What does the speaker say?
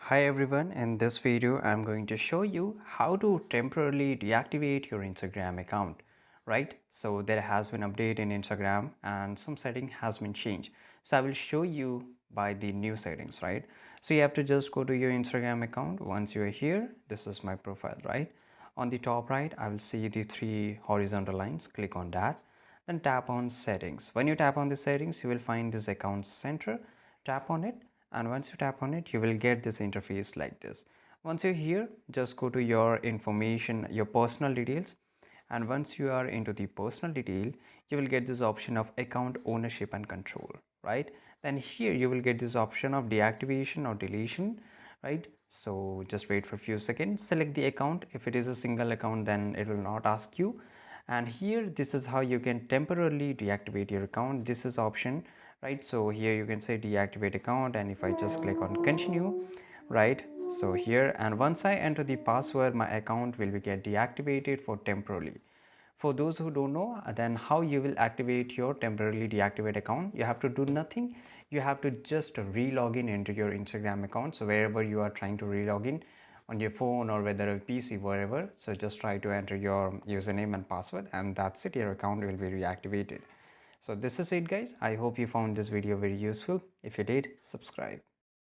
Hi everyone, in this video I'm going to show you how to temporarily deactivate your Instagram account, right? So there has been update in Instagram and some setting has been changed. So I will show you by the new settings, right? So you have to just go to your Instagram account. Once you are here, this is my profile, right? On the top right, I will see the three horizontal lines. Click on that. Then tap on settings. When you tap on the settings, you will find this account center. Tap on it, and once you tap on it, you will get this interface like this. Once you're here, just go to your information, your personal details, and once you are into the personal detail, you will get this option of account ownership and control, right? Then here you will get this option of deactivation or deletion, right? So just wait for a few seconds, select the account. If it is a single account, then it will not ask you. And here, this is how you can temporarily deactivate your account. This is option, right? So here you can say deactivate account, and if I just click on continue, right? So here, and once I enter the password, my account will be get deactivated for temporarily. For those who don't know, then how you will activate your temporarily deactivate account, you have to do nothing. You have to just re-log in into your Instagram account. So wherever you are trying to re-log in on your phone or whether a PC, wherever, so just try to enter your username and password, and that's it, your account will be reactivated. So this is it guys, I hope you found this video very useful. If you did, subscribe.